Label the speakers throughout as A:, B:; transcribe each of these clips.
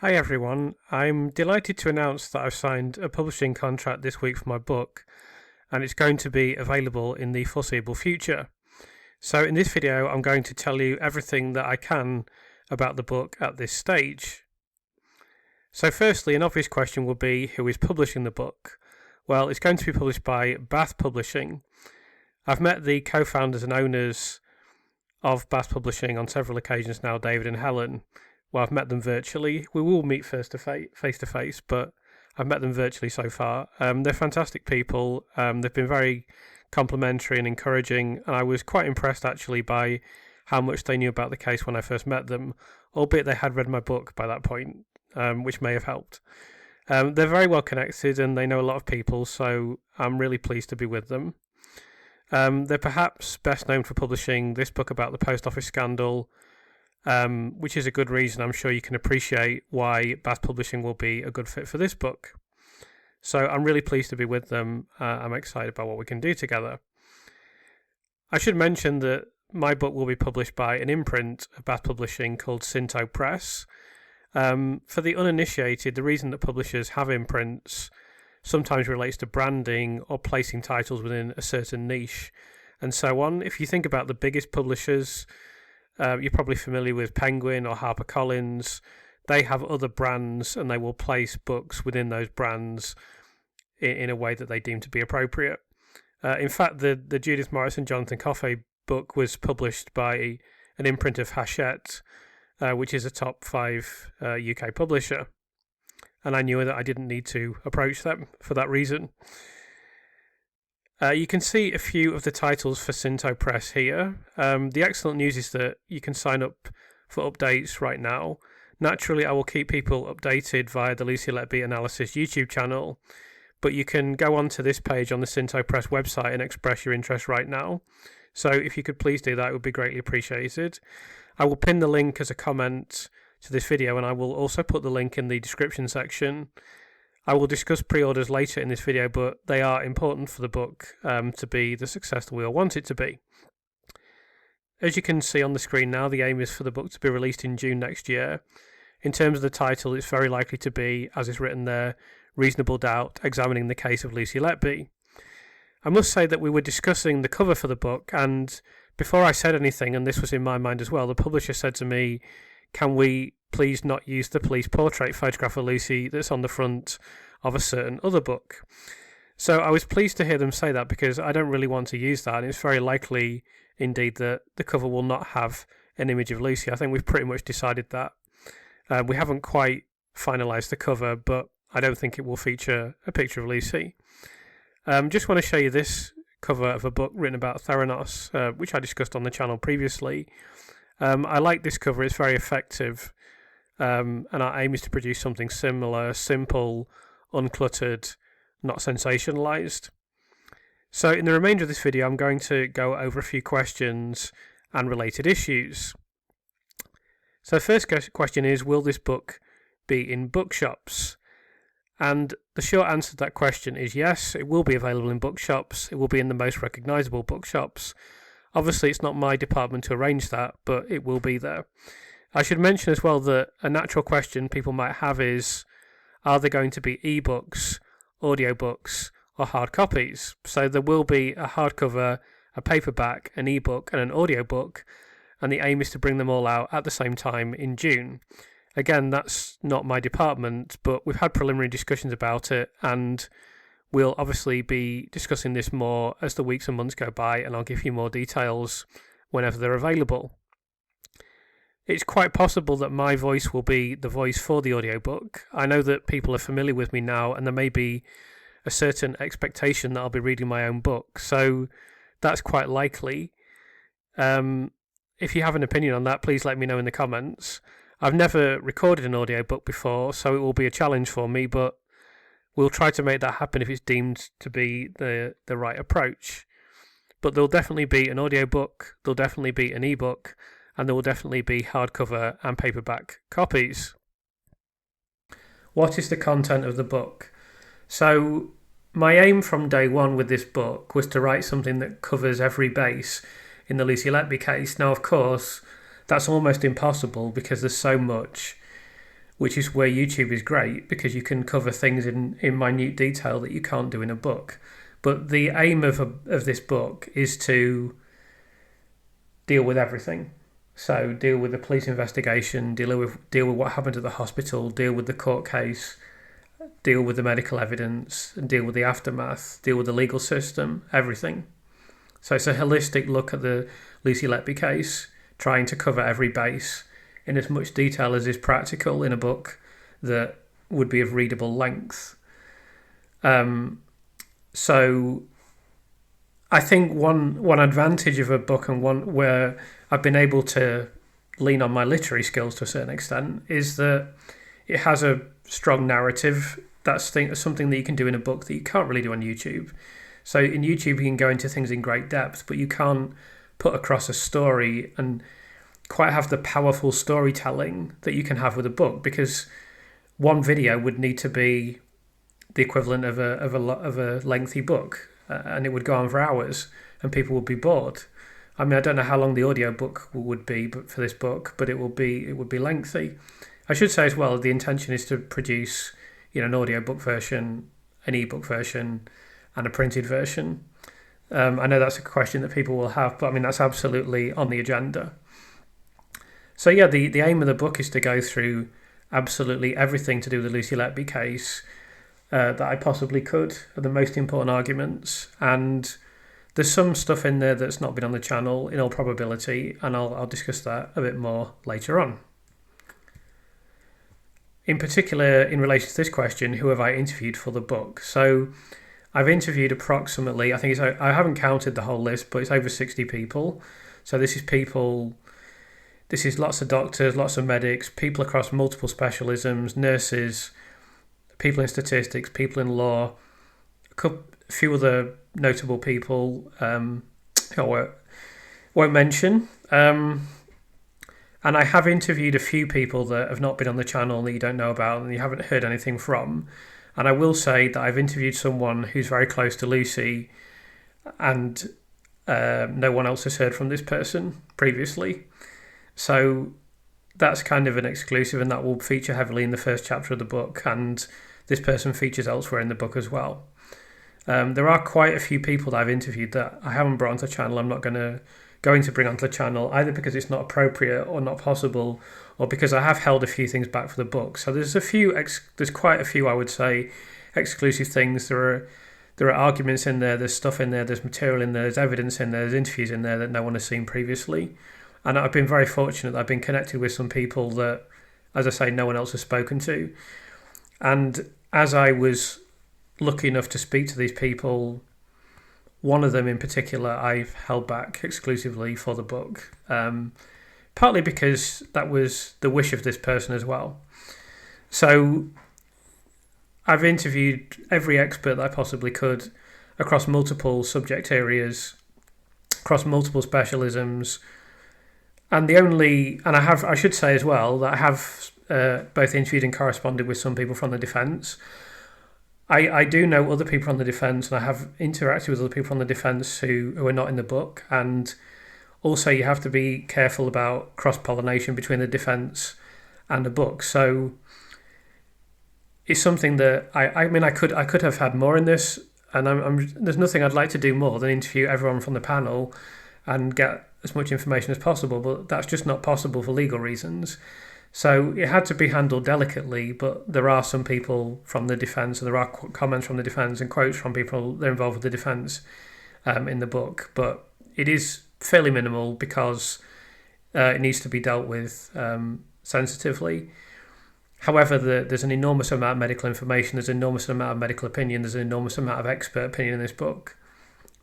A: Hi everyone, I'm delighted to announce that I've signed a publishing contract this week for my book, and it's going to be available in the foreseeable future. So in this video I'm going to tell you everything that I can about the book at this stage. So firstly, an obvious question will be, who is publishing the book? Well, it's going to be published by Bath Publishing. I've met the co-founders and owners of Bath Publishing on several occasions now, David and Helen. Well, I've met them virtually. We will meet face to face, but I've met them virtually so far. They're fantastic people. They've been very complimentary and encouraging, and I was quite impressed actually by how much they knew about the case when I first met them, albeit they had read my book by that point, which may have helped. They're very well connected and they know a lot of people, so I'm really pleased to be with them. They're perhaps best known for publishing this book about the post office scandal, which is a good reason. I'm sure you can appreciate why Bath Publishing will be a good fit for this book. So I'm really pleased to be with them. I'm excited about what we can do together. I should mention that my book will be published by an imprint of Bath Publishing called Cinto Press. For the uninitiated, the reason that publishers have imprints sometimes relates to branding or placing titles within a certain niche and so on. If you think about the biggest publishers, you're probably familiar with Penguin or HarperCollins. They have other brands and they will place books within those brands in a way that they deem to be appropriate. In fact, the Judith Morris and Jonathan Coffey book was published by an imprint of Hachette, which is a top 5 UK publisher. And I knew that I didn't need to approach them for that reason. You can see a few of the titles for Cinto Press here. The excellent news is that you can sign up for updates right now. Naturally, I will keep people updated via the Lucy Letby Analysis YouTube channel, but you can go onto this page on the Cinto Press website and express your interest right now. So if you could please do that, it would be greatly appreciated. I will pin the link as a comment to this video, and I will also put the link in the description section. I will discuss pre-orders later in this video, but they are important for the book to be the success that we all want it to be. As you can see on the screen now, the aim is for the book to be released in June next year. In terms of the title, it's very likely to be, as is written there, Reasonable Doubt, Examining the Case of Lucy Letby. I must say that we were discussing the cover for the book, and before I said anything, and this was in my mind as well, the publisher said to me, can we please not use the police portrait photograph of Lucy that's on the front of a certain other book? So I was pleased to hear them say that, because I don't really want to use that, and it's very likely indeed that the cover will not have an image of Lucy. I think we've pretty much decided that. We haven't quite finalised the cover, but I don't think it will feature a picture of Lucy. Just want to show you this cover of a book written about Theranos, which I discussed on the channel previously. I like this cover, it's very effective, and our aim is to produce something similar, simple, uncluttered, not sensationalised. So in the remainder of this video I'm going to go over a few questions and related issues. So the first question is, will this book be in bookshops? And the short answer to that question is yes, it will be available in bookshops. It will be in the most recognisable bookshops. Obviously, it's not my department to arrange that, but it will be there. I should mention as well that a natural question people might have is, are there going to be ebooks, audiobooks, or hard copies? So there will be a hardcover, a paperback, an ebook, and an audiobook, and the aim is to bring them all out at the same time in June. Again, that's not my department, but we've had preliminary discussions about it, and we'll obviously be discussing this more as the weeks and months go by, and I'll give you more details whenever they're available. It's quite possible that my voice will be the voice for the audiobook. I know that people are familiar with me now, and there may be a certain expectation that I'll be reading my own book, so that's quite likely. If you have an opinion on that, please let me know in the comments. I've never recorded an audiobook before, so it will be a challenge for me, but we'll try to make that happen if it's deemed to be the right approach. But there'll definitely be an audiobook, there'll definitely be an ebook, and there will definitely be hardcover and paperback copies. What is the content of the book? So my aim from day one with this book was to write something that covers every base in the Lucy Letby case. Now, of course, that's almost impossible because there's so much. which is where YouTube is great because you can cover things in minute detail that you can't do in a book. But the aim of this book is to deal with everything. So deal with the police investigation, deal with what happened at the hospital, deal with the court case, deal with the medical evidence, and deal with the aftermath, deal with the legal system, everything. So it's a holistic look at the Lucy Letby case, trying to cover every base in as much detail as is practical in a book that would be of readable length. So I think one advantage of a book, and one where I've been able to lean on my literary skills to a certain extent, is that it has a strong narrative. That's something that you can do in a book that you can't really do on YouTube. So in YouTube, you can go into things in great depth, but you can't put across a story and quite have the powerful storytelling that you can have with a book, because one video would need to be the equivalent of a lengthy book, and it would go on for hours, and people would be bored. I mean, I don't know how long the audiobook would be, but for this book, but it would be lengthy. I should say as well, the intention is to produce, an audiobook version, an ebook version, and a printed version. I know that's a question that people will have, but I mean, that's absolutely on the agenda. So yeah, the aim of the book is to go through absolutely everything to do with the Lucy Letby case that I possibly could, the most important arguments. And there's some stuff in there that's not been on the channel in all probability, and I'll discuss that a bit more later on. In particular, in relation to this question, who have I interviewed for the book? So I've interviewed approximately, I haven't counted the whole list, but it's over 60 people. So this is lots of doctors, lots of medics, people across multiple specialisms, nurses, people in statistics, people in law, a few other notable people I won't mention. And I have interviewed a few people that have not been on the channel that you don't know about and you haven't heard anything from. And I will say that I've interviewed someone who's very close to Lucy, and no one else has heard from this person previously. So that's kind of an exclusive, and that will feature heavily in the first chapter of the book, and this person features elsewhere in the book as well. There are quite a few people that I've interviewed that I haven't brought onto the channel. I'm not going to bring onto the channel, either because it's not appropriate or not possible, or because I have held a few things back for the book. So there's quite a few, I would say, exclusive things. There are arguments in there, there's stuff in there, there's material in there, there's evidence in there, there's interviews in there that no one has seen previously. And I've been very fortunate that I've been connected with some people that, as I say, no one else has spoken to. And as I was lucky enough to speak to these people, one of them in particular I've held back exclusively for the book, partly because that was the wish of this person as well. So I've interviewed every expert that I possibly could across multiple subject areas, across multiple specialisms, and I should say as well that I have both interviewed and corresponded with some people from the defence. I do know other people from the defence, and I have interacted with other people from the defence who are not in the book. And also you have to be careful about cross-pollination between the defence and the book. So it's something that I could have had more in this, and there's nothing I'd like to do more than interview everyone from the panel and get as much information as possible, but that's just not possible for legal reasons. So it had to be handled delicately, but there are some people from the defence, and there are comments from the defence and quotes from people that are involved with the defence in the book. But it is fairly minimal because it needs to be dealt with sensitively. However, there's an enormous amount of medical information, there's an enormous amount of medical opinion, there's an enormous amount of expert opinion in this book,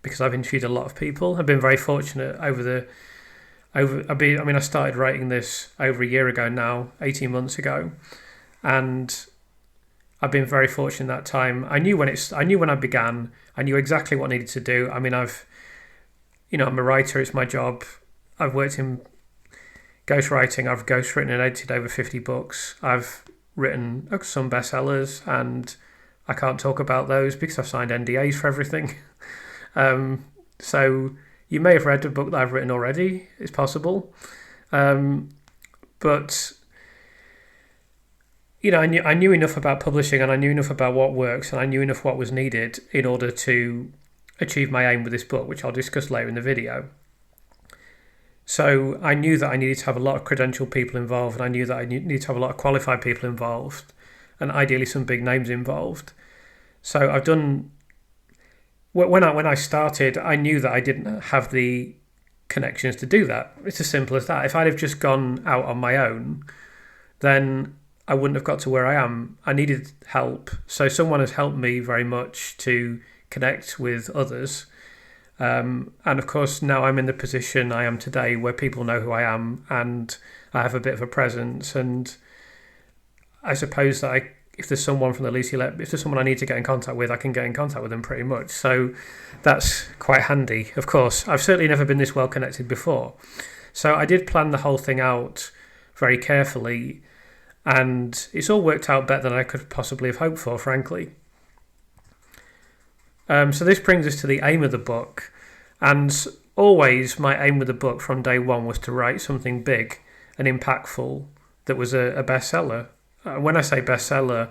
A: because I've interviewed a lot of people. I've been very fortunate I started writing this over a year ago now, 18 months ago, and I've been very fortunate that time. I knew when I began, I knew exactly what I needed to do. I mean, I'm a writer, it's my job. I've worked in ghostwriting, I've ghostwritten and edited over 50 books. I've written some bestsellers, and I can't talk about those because I've signed NDAs for everything. So you may have read a book that I've written already, it's possible. But I knew enough about publishing, and I knew enough about what works, and I knew enough what was needed in order to achieve my aim with this book, which I'll discuss later in the video. So I knew that I needed to have a lot of credentialed people involved, and I knew that I needed to have a lot of qualified people involved, and ideally some big names involved. So I've done. When I started, I knew that I didn't have the connections to do that. It's as simple as that. If I'd have just gone out on my own, then I wouldn't have got to where I am. I needed help. So someone has helped me very much to connect with others. And of course, now I'm in the position I am today where people know who I am and I have a bit of a presence. And I suppose that if there's someone from the Lucy Letby, if there's someone I need to get in contact with, I can get in contact with them pretty much. So that's quite handy. Of course, I've certainly never been this well connected before. So I did plan the whole thing out very carefully, and it's all worked out better than I could possibly have hoped for, frankly. So this brings us to the aim of the book, and always my aim with the book from day one was to write something big and impactful that was a bestseller. When I say bestseller,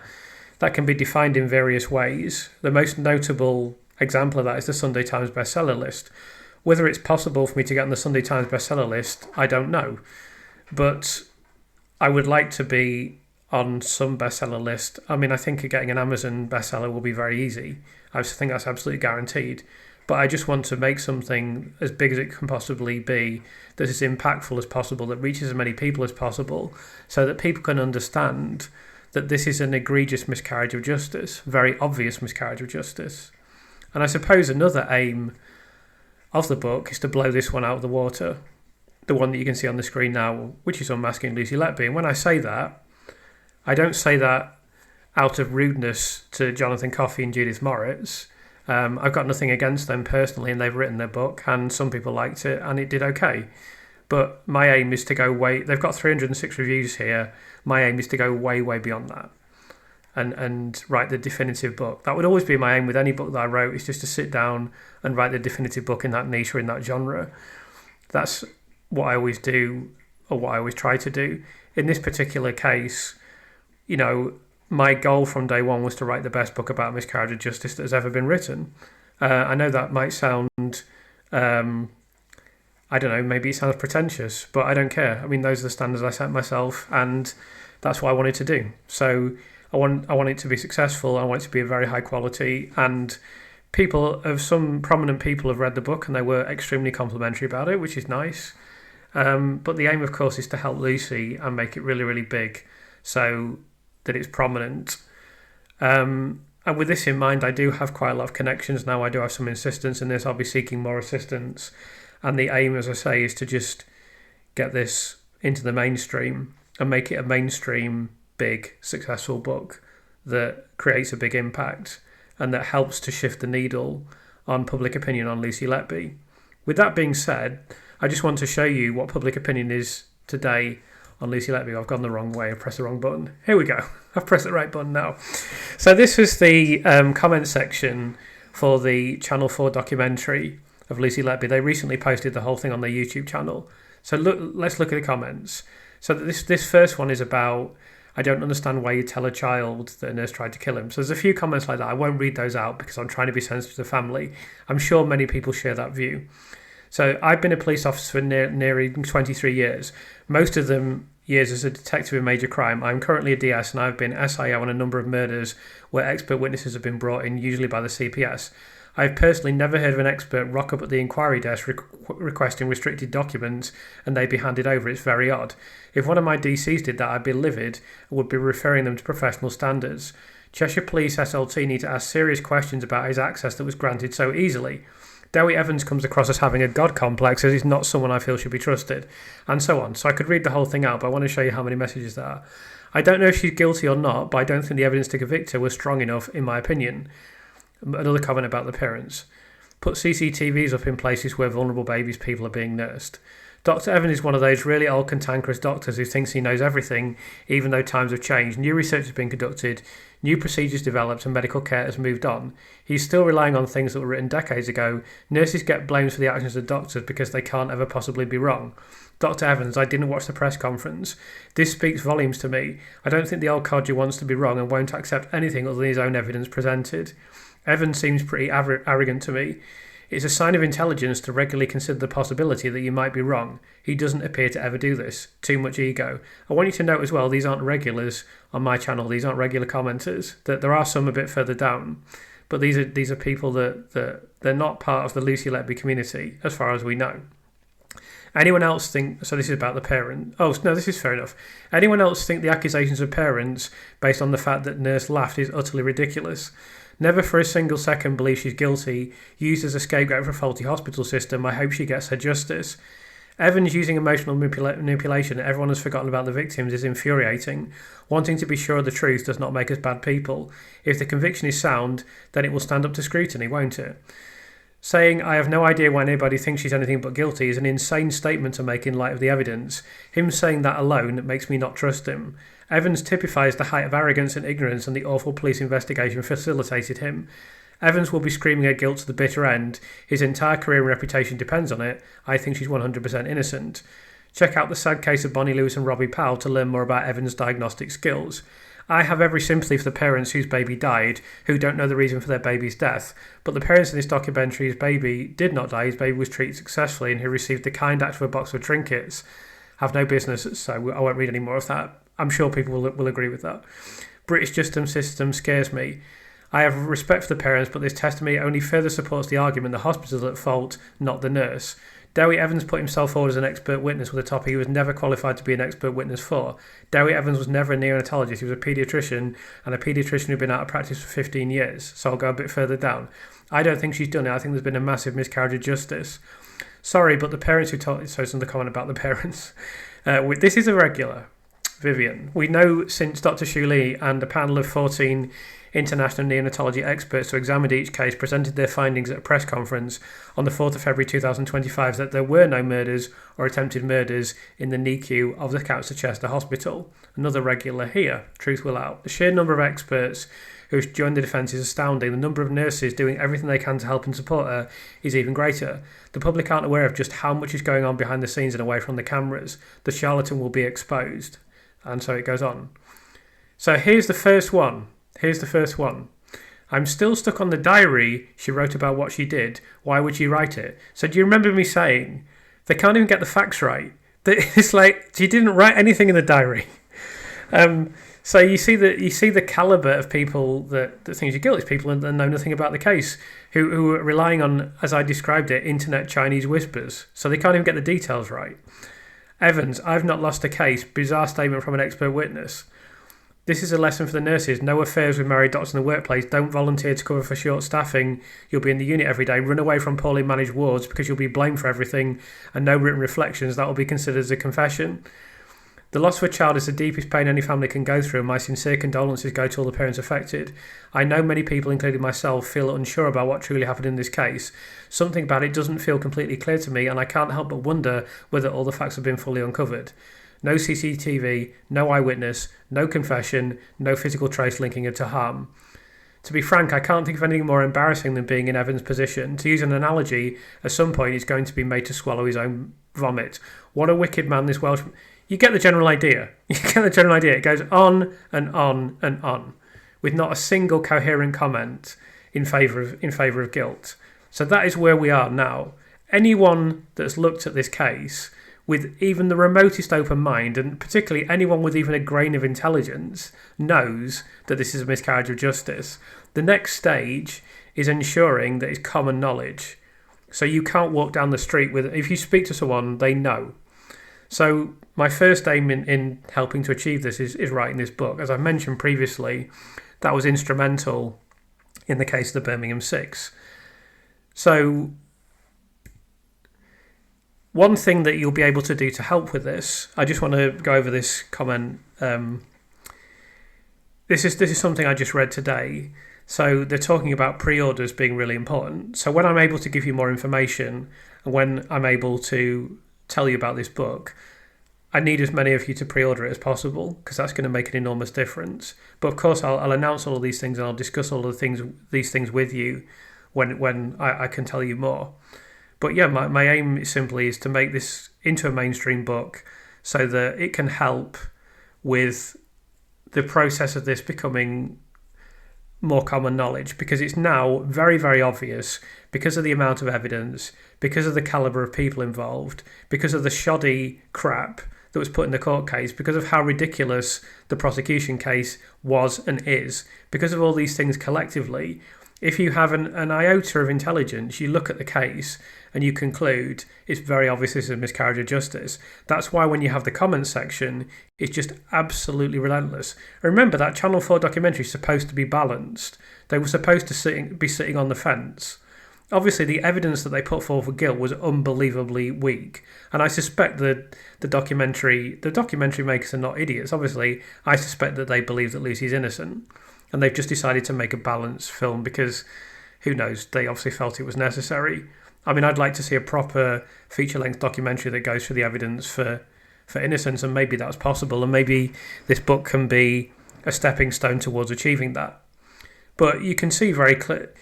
A: that can be defined in various ways. The most notable example of that is the Sunday Times bestseller list. Whether it's possible for me to get on the Sunday Times bestseller list, I don't know. But I would like to be on some bestseller list. I mean, I think getting an Amazon bestseller will be very easy. I think that's absolutely guaranteed. But I just want to make something as big as it can possibly be, that is as impactful as possible, that reaches as many people as possible, so that people can understand that this is an egregious miscarriage of justice, very obvious miscarriage of justice. And I suppose another aim of the book is to blow this one out of the water, the one that you can see on the screen now, which is Unmasking Lucy Letby. And when I say that, I don't say that out of rudeness to Jonathan Coffey and Judith Moritz. I've got nothing against them personally, and they've written their book, and some people liked it, and it did okay. But my aim is to go way... They've got 306 reviews here. My aim is to go way, way beyond that and write the definitive book. That would always be my aim with any book that I wrote, is just to sit down and write the definitive book in that niche or in that genre. That's what I always do, or what I always try to do. In this particular case, my goal from day one was to write the best book about miscarriage of justice that has ever been written. I know that might sound, I don't know, maybe it sounds pretentious, but I don't care. I mean, those are the standards I set myself, and that's what I wanted to do. So I want it to be successful. I want it to be of very high quality, and some prominent people have read the book, and they were extremely complimentary about it, which is nice. But the aim, of course, is to help Lucy and make it really, really big, so that it's prominent. And with this in mind, I do have quite a lot of connections now. I do have some insistence in this. I'll be seeking more assistance. And the aim, as I say, is to just get this into the mainstream and make it a mainstream, big, successful book that creates a big impact and that helps to shift the needle on public opinion on Lucy Letby. With that being said, I just want to show you what public opinion is today on Lucy Letby. I've gone the wrong way. I pressed the wrong button. Here we go. I've pressed the right button now. So this was the comment section for the Channel 4 documentary of Lucy Letby. They recently posted the whole thing on their YouTube channel. So let's look at the comments. So this first one is about, I don't understand why you tell a child that a nurse tried to kill him. So there's a few comments like that. I won't read those out because I'm trying to be sensitive to the family. I'm sure many people share that view. So I've been a police officer for nearly 23 years. Most of them years as a detective in major crime. I'm currently a DS, and I've been SIO on a number of murders where expert witnesses have been brought in, usually by the CPS. I've personally never heard of an expert rock up at the inquiry desk requesting restricted documents and they be handed over. It's very odd. If one of my DCs did that, I'd be livid and would be referring them to professional standards. Cheshire Police SLT need to ask serious questions about his access that was granted so easily. Dewi Evans comes across as having a god complex, as he's not someone I feel should be trusted, and so on. So I could read the whole thing out, but I want to show you how many messages there are. I don't know if she's guilty or not, but I don't think the evidence to convict her was strong enough, in my opinion. Another comment about the parents. Put CCTVs up in places where vulnerable babies, people are being nursed. Dr. Evans is one of those really old cantankerous doctors who thinks he knows everything, even though times have changed. New research has been conducted, new procedures developed, and medical care has moved on. He's still relying on things that were written decades ago. Nurses get blamed for the actions of doctors because they can't ever possibly be wrong. Dr. Evans, I didn't watch the press conference. This speaks volumes to me. I don't think the old codger wants to be wrong and won't accept anything other than his own evidence presented. Evans seems pretty arrogant to me. It's a sign of intelligence to regularly consider the possibility that you might be wrong. He doesn't appear to ever do this. Too much ego. I want you to note as well, these aren't regulars on my channel. These aren't regular commenters. That there are some a bit further down, but these are people that they're not part of the Lucy Letby community, as far as we know. Anyone else think, so this is about the parent. Oh, no, this is fair enough. Anyone else think the accusations of parents based on the fact that nurse laughed is utterly ridiculous? Never for a single second believe she's guilty, used as a scapegoat for a faulty hospital system. I hope she gets her justice. Evans using emotional manipulation that everyone has forgotten about the victims is infuriating. Wanting to be sure of the truth does not make us bad people. If the conviction is sound, then it will stand up to scrutiny, won't it? Saying, I have no idea why anybody thinks she's anything but guilty is an insane statement to make in light of the evidence. Him saying that alone makes me not trust him. Evans typifies the height of arrogance and ignorance, and the awful police investigation facilitated him. Evans will be screaming her guilt to the bitter end. His entire career and reputation depends on it. I think she's 100% innocent. Check out the sad case of Bonnie Lewis and Robbie Powell to learn more about Evans' diagnostic skills. I have every sympathy for the parents whose baby died, who don't know the reason for their baby's death, but the parents in this documentary, his baby did not die, his baby was treated successfully and he received the kind act of a box of trinkets. Have no business, so I won't read any more of that. I'm sure people will agree with that. British justice system scares me. I have respect for the parents, but this testimony only further supports the argument the hospital is at fault, not the nurse. Dewi Evans put himself forward as an expert witness with a topic he was never qualified to be an expert witness for. Dewi Evans was never a neonatologist, he was a paediatrician, and a paediatrician who'd been out of practice for 15 years, so I'll go a bit further down. I don't think she's done it, I think there's been a massive miscarriage of justice. Sorry, but the parents who told... So it's another comment about the parents. This is irregular, Vivian. We know since Dr. Shu Li and a panel of 14 international neonatology experts who examined each case presented their findings at a press conference on the 4th of February 2025 that there were no murders or attempted murders in the NICU of the Cancer Chester Hospital. Another regular here. Truth will out. The sheer number of experts who joined the defence is astounding. The number of nurses doing everything they can to help and support her is even greater. The public aren't aware of just how much is going on behind the scenes and away from the cameras. The charlatan will be exposed. And so it goes on. So here's the first one. I'm still stuck on the diary she wrote about what she did. Why would she write it? So do you remember me saying they can't even get the facts right? It's like she didn't write anything in the diary. So you see the calibre of people that think she's guilty, people that know nothing about the case, who are relying on, as I described it, internet Chinese whispers. So they can't even get the details right. Evans, I've not lost a case. Bizarre statement from an expert witness. This is a lesson for the nurses. No affairs with married doctors in the workplace. Don't volunteer to cover for short staffing. You'll be in the unit every day. Run away from poorly managed wards because you'll be blamed for everything, and no written reflections. That will be considered as a confession. The loss of a child is the deepest pain any family can go through, and my sincere condolences go to all the parents affected. I know many people, including myself, feel unsure about what truly happened in this case. Something about it doesn't feel completely clear to me, and I can't help but wonder whether all the facts have been fully uncovered. No CCTV, no eyewitness, no confession, no physical trace linking her to harm. To be frank, I can't think of anything more embarrassing than being in Evan's position. To use an analogy, at some point he's going to be made to swallow his own vomit. What a wicked man this Welsh... You get the general idea. It goes on and on and on, with not a single coherent comment in favour of guilt. So that is where we are now. Anyone that's looked at this case with even the remotest open mind, and particularly anyone with even a grain of intelligence, knows that this is a miscarriage of justice. The next stage is ensuring that it's common knowledge. So you can't walk down the street with... If you speak to someone, they know. So my first aim in helping to achieve this is writing this book. As I mentioned previously, that was instrumental in the case of the Birmingham Six. So one thing that you'll be able to do to help with this, I just want to go over this comment. This is something I just read today. So they're talking about pre-orders being really important. So when I'm able to give you more information, and when I'm able to tell you about this book, I need as many of you to pre-order it as possible, because that's going to make an enormous difference. But of course, I'll announce all of these things and I'll discuss all of these things with you when I can tell you more. But yeah, my aim simply is to make this into a mainstream book so that it can help with the process of this becoming more common knowledge, because it's now very, very obvious, because of the amount of evidence, because of the calibre of people involved, because of the shoddy crap that was put in the court case, because of how ridiculous the prosecution case was and is, because of all these things collectively. If you have an iota of intelligence, you look at the case and you conclude it's very obvious this is a miscarriage of justice. That's why when you have the comments section, it's just absolutely relentless. Remember, that Channel 4 documentary is supposed to be balanced. They were supposed to be sitting on the fence. Obviously, the evidence that they put forward for guilt was unbelievably weak. And I suspect that the documentary makers are not idiots. Obviously, I suspect that they believe that Lucy's innocent. And they've just decided to make a balanced film because, who knows, they obviously felt it was necessary. I mean, I'd like to see a proper feature-length documentary that goes through the evidence for innocence, and maybe that's possible, and maybe this book can be a stepping stone towards achieving that. But you can see very clear,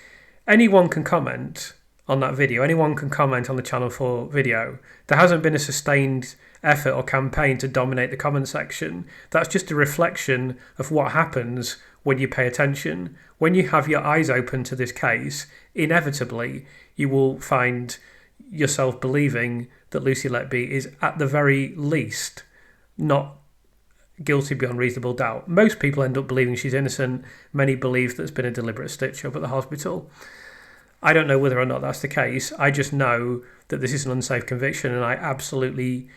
A: anyone can comment on that video, anyone can comment on the Channel 4 video. There hasn't been a sustained effort or campaign to dominate the comment section. That's just a reflection of what happens when you pay attention. When you have your eyes open to this case, inevitably you will find yourself believing that Lucy Letby is at the very least not guilty beyond reasonable doubt. Most people end up believing she's innocent. Many believe there's been a deliberate stitch-up at the hospital. I don't know whether or not that's the case. I just know that this is an unsafe conviction, and I absolutely,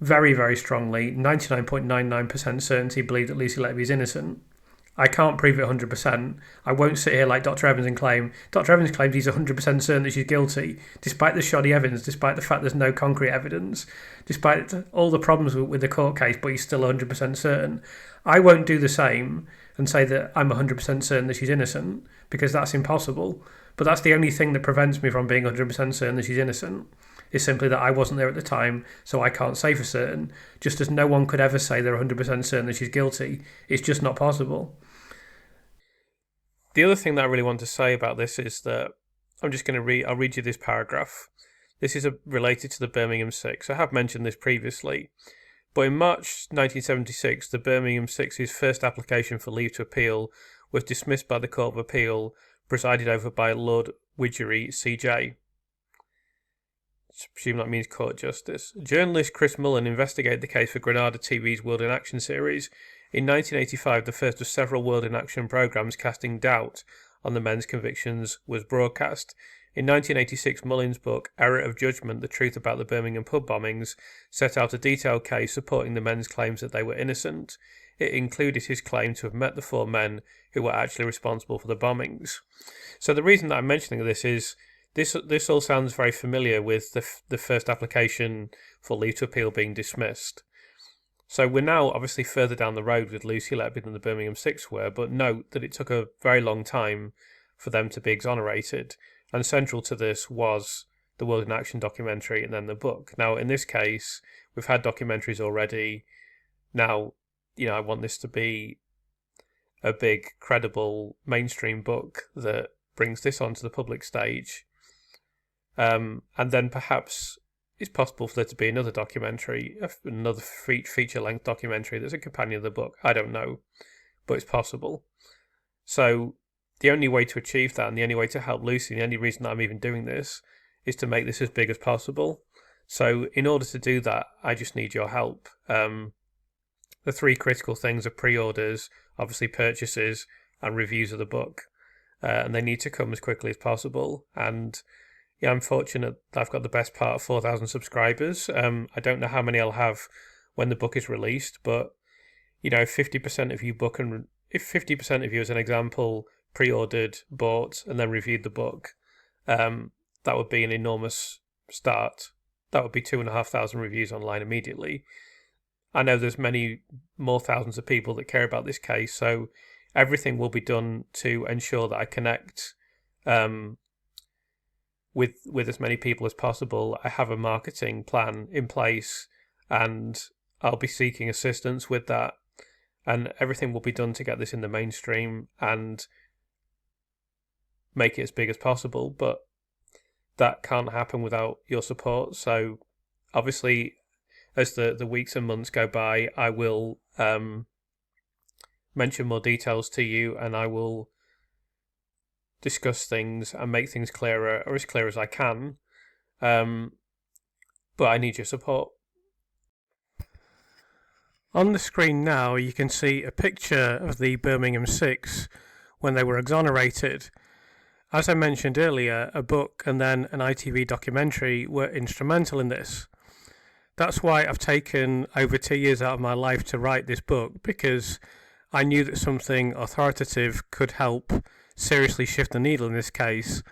A: very, very strongly, 99.99% certainty believe that Lucy Letby is innocent. I can't prove it 100%. I won't sit here like Dr. Evans and claim. Dr. Evans claims he's 100% certain that she's guilty, despite the shoddy evidence, despite the fact there's no concrete evidence, despite all the problems with the court case, but he's still 100% certain. I won't do the same and say that I'm 100% certain that she's innocent, because that's impossible. But that's the only thing that prevents me from being 100% certain that she's innocent, is simply that I wasn't there at the time, so I can't say for certain, just as no one could ever say they're 100% certain that she's guilty. It's just not possible. The other thing that I really want to say about this is that I'm just going to I'll read you this paragraph. This is related to the Birmingham Six. I have mentioned this previously, but in March 1976, the Birmingham Six's first application for leave to appeal was dismissed by the Court of Appeal, presided over by Lord Widgery, CJ. I presume that means court justice. Journalist Chris Mullen investigated the case for Granada TV's World in Action series. In 1985, the first of several World in Action programmes casting doubt on the men's convictions was broadcast. In 1986, Mullen's book, Error of Judgment, The Truth About the Birmingham Pub Bombings, set out a detailed case supporting the men's claims that they were innocent. It included his claim to have met the four men who were actually responsible for the bombings. So the reason that I'm mentioning this is this all sounds very familiar with the first application for leave to appeal being dismissed. So we're now obviously further down the road with Lucy Letby than the Birmingham Six were, but note that it took a very long time for them to be exonerated, and central to this was the World in Action documentary and then the book. Now, in this case, we've had documentaries already. Now, I want this to be a big, credible, mainstream book that brings this onto the public stage. And then perhaps it's possible for there to be another documentary, another feature-length documentary that's a companion of the book. I don't know, but it's possible. So the only way to achieve that, and the only way to help Lucy, and the only reason that I'm even doing this, is to make this as big as possible. So in order to do that, I just need your help. The three critical things are pre-orders, obviously purchases, and reviews of the book. And they need to come as quickly as possible. And yeah, I'm fortunate that I've got the best part of 4,000 subscribers. I don't know how many I'll have when the book is released, but if 50% of you if 50% of you, as an example, pre-ordered, bought, and then reviewed the book, that would be an enormous start. That would be 2,500 reviews online immediately. I know there's many more thousands of people that care about this case, so everything will be done to ensure that I connect with as many people as possible. I have a marketing plan in place, and I'll be seeking assistance with that, and everything will be done to get this in the mainstream and make it as big as possible, but that can't happen without your support. So obviously, as the weeks and months go by, I will mention more details to you, and I will discuss things and make things clearer, or as clear as I can. But I need your support. On the screen now, you can see a picture of the Birmingham Six when they were exonerated. As I mentioned earlier, a book and then an ITV documentary were instrumental in this. That's why I've taken over 2 years out of my life to write this book, because I knew that something authoritative could help seriously shift the needle in this case,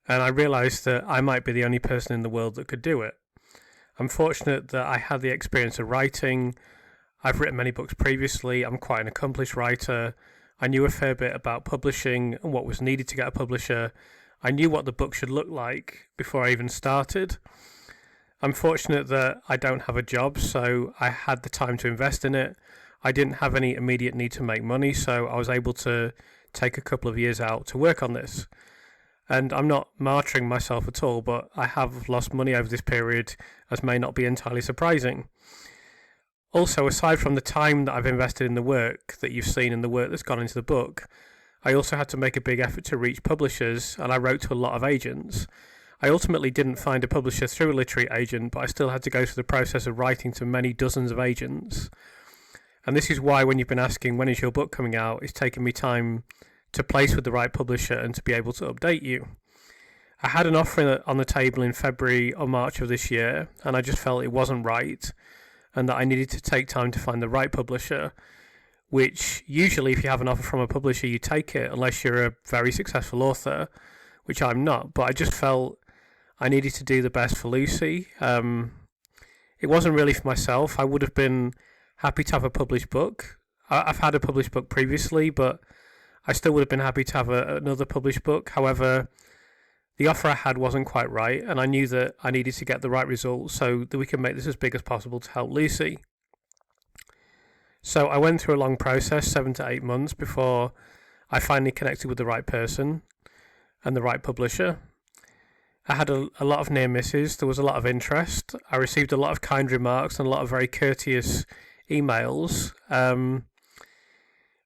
A: and I realised that I might be the only person in the world that could do it. I'm fortunate that I had the experience of writing. I've written many books previously. I'm quite an accomplished writer. I knew a fair bit about publishing and what was needed to get a publisher. I knew what the book should look like before I even started. I'm fortunate that I don't have a job, so I had the time to invest in it. I didn't have any immediate need to make money, so I was able to take a couple of years out to work on this. And I'm not martyring myself at all, but I have lost money over this period, as may not be entirely surprising. Also, aside from the time that I've invested in the work that you've seen and the work that's gone into the book, I also had to make a big effort to reach publishers, and I wrote to a lot of agents. I ultimately didn't find a publisher through a literary agent, but I still had to go through the process of writing to many dozens of agents. And this is why when you've been asking when is your book coming out, it's taken me time to place with the right publisher and to be able to update you. I had an offer on the table in February or March of this year, and I just felt it wasn't right, and that I needed to take time to find the right publisher, which usually if you have an offer from a publisher, you take it unless you're a very successful author, which I'm not. But I just felt I needed to do the best for Lucy. It wasn't really for myself. I would have been happy to have a published book. I've had a published book previously, but I still would have been happy to have another published book. However, the offer I had wasn't quite right, and I knew that I needed to get the right result so that we can make this as big as possible to help Lucy. So I went through a long process, 7 to 8 months, before I finally connected with the right person and the right publisher. I had a lot of near misses. There was a lot of interest. I received a lot of kind remarks and a lot of very courteous emails.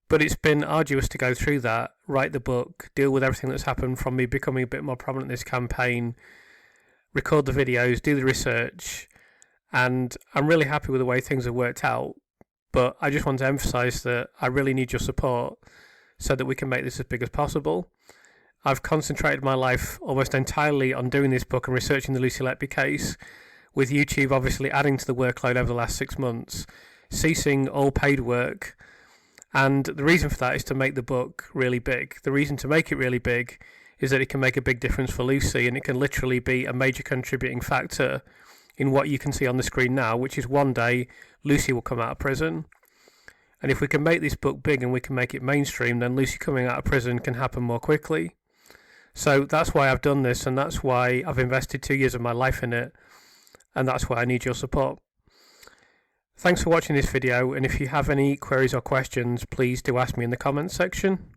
A: But it's been arduous to go through that, write the book, deal with everything that's happened from me becoming a bit more prominent in this campaign, record the videos, do the research, and I'm really happy with the way things have worked out. But I just want to emphasise that I really need your support so that we can make this as big as possible. I've concentrated my life almost entirely on doing this book and researching the Lucy Letby case, with YouTube obviously adding to the workload over the last 6 months, ceasing all paid work. And the reason for that is to make the book really big. The reason to make it really big is that it can make a big difference for Lucy, and it can literally be a major contributing factor in what you can see on the screen now, which is one day Lucy will come out of prison. And if we can make this book big and we can make it mainstream, then Lucy coming out of prison can happen more quickly. So that's why I've done this, and that's why I've invested 2 years of my life in it, and that's why I need your support. Thanks for watching this video, and if you have any queries or questions, please do ask me in the comments section.